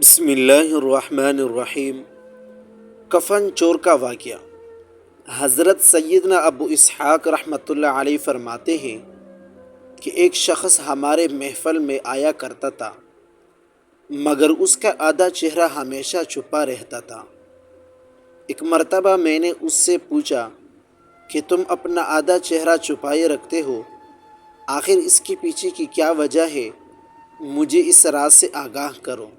بسم اللہ الرحمن الرحیم۔ کفن چور کا واقعہ۔ حضرت سیدنا ابو اسحاق رحمۃ اللہ علیہ فرماتے ہیں کہ ایک شخص ہمارے محفل میں آیا کرتا تھا مگر اس کا آدھا چہرہ ہمیشہ چھپا رہتا تھا۔ ایک مرتبہ میں نے اس سے پوچھا کہ تم اپنا آدھا چہرہ چھپائے رکھتے ہو، آخر اس کے پیچھے کی کیا وجہ ہے؟ مجھے اس راز سے آگاہ کرو۔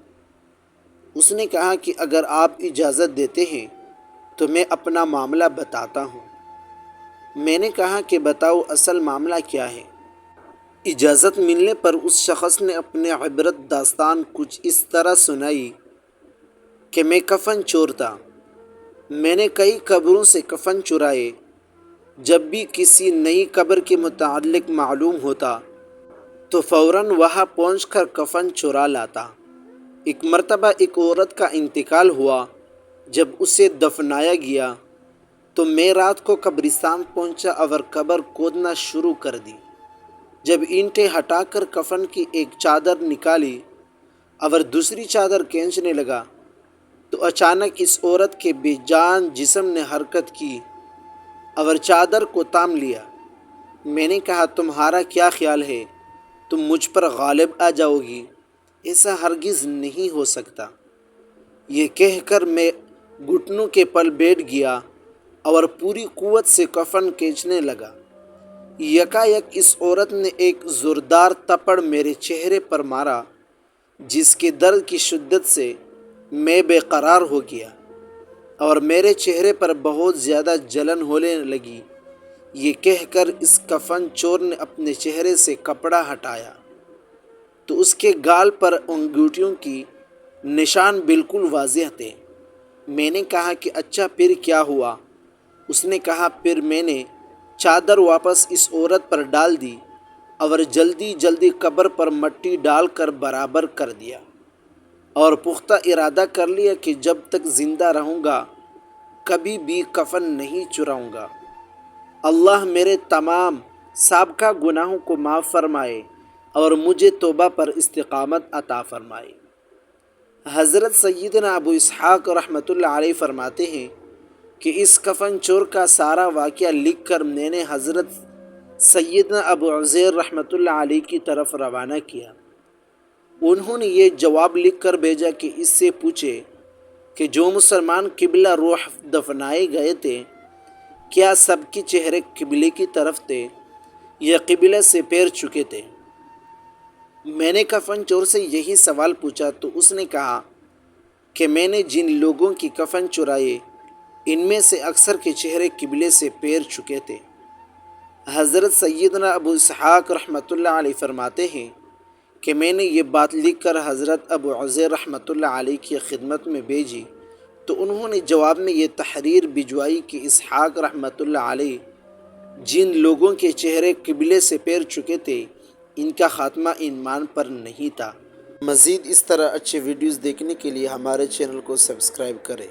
اس نے کہا کہ اگر آپ اجازت دیتے ہیں تو میں اپنا معاملہ بتاتا ہوں۔ میں نے کہا کہ بتاؤ اصل معاملہ کیا ہے؟ اجازت ملنے پر اس شخص نے اپنے عبرت داستان کچھ اس طرح سنائی کہ میں کفن چور تھا۔ میں نے کئی قبروں سے کفن چرائے۔ جب بھی کسی نئی قبر کے متعلق معلوم ہوتا تو فوراً وہاں پہنچ کر کفن چرا لاتا۔ ایک مرتبہ ایک عورت کا انتقال ہوا۔ جب اسے دفنایا گیا تو میں رات کو قبرستان پہنچا اور قبر کھودنا شروع کر دی۔ جب اینٹیں ہٹا کر کفن کی ایک چادر نکالی اور دوسری چادر کھینچنے لگا تو اچانک اس عورت کے بے جان جسم نے حرکت کی اور چادر کو تھام لیا۔ میں نے کہا تمہارا کیا خیال ہے؟ تم مجھ پر غالب آ جاؤ گی؟ ایسا ہرگز نہیں ہو سکتا۔ یہ کہہ کر میں گھٹنوں کے پل بیٹھ گیا اور پوری قوت سے کفن کھینچنے لگا۔ یکایک اس عورت نے ایک زوردار تھپڑ میرے چہرے پر مارا جس کے درد کی شدت سے میں بے قرار ہو گیا اور میرے چہرے پر بہت زیادہ جلن ہونے لگی۔ یہ کہہ کر اس کفن چور نے اپنے چہرے سے کپڑا ہٹایا تو اس کے گال پر انگوٹھیوں کی نشان بالکل واضح تھے۔ میں نے کہا کہ اچھا پھر کیا ہوا؟ اس نے کہا پھر میں نے چادر واپس اس عورت پر ڈال دی اور جلدی جلدی قبر پر مٹی ڈال کر برابر کر دیا اور پختہ ارادہ کر لیا کہ جب تک زندہ رہوں گا کبھی بھی کفن نہیں چراؤں گا۔ اللہ میرے تمام سابقہ گناہوں کو معاف فرمائے اور مجھے توبہ پر استقامت عطا فرمائے۔ حضرت سیدنا ابو اسحاق رحمۃ اللہ علیہ فرماتے ہیں کہ اس کفن چور کا سارا واقعہ لکھ کر میں نے حضرت سیدنا ابو عزیر رحمۃ اللہ علیہ کی طرف روانہ کیا۔ انہوں نے یہ جواب لکھ کر بھیجا کہ اس سے پوچھے کہ جو مسلمان قبلہ روح دفنائے گئے تھے کیا سب کے چہرے قبلے کی طرف تھے یا قبلہ سے پھیر چکے تھے؟ میں نے کفن چور سے یہی سوال پوچھا تو اس نے کہا کہ میں نے جن لوگوں کی کفن چرائے ان میں سے اکثر کے چہرے قبلے سے پھیر چکے تھے۔ حضرت سیدنا ابو اسحاق رحمۃ اللہ علیہ فرماتے ہیں کہ میں نے یہ بات لکھ کر حضرت ابو عزیر رحمۃ اللہ علیہ کی خدمت میں بھیجی تو انہوں نے جواب میں یہ تحریر بھجوائی کہ اسحاق رحمۃ اللہ علیہ جن لوگوں کے چہرے قبلے سے پھیر چکے تھے ان کا خاتمہ ایمان پر نہیں تھا۔ مزید اس طرح اچھے ویڈیوز دیکھنے کے لیے ہمارے چینل کو سبسکرائب کریں۔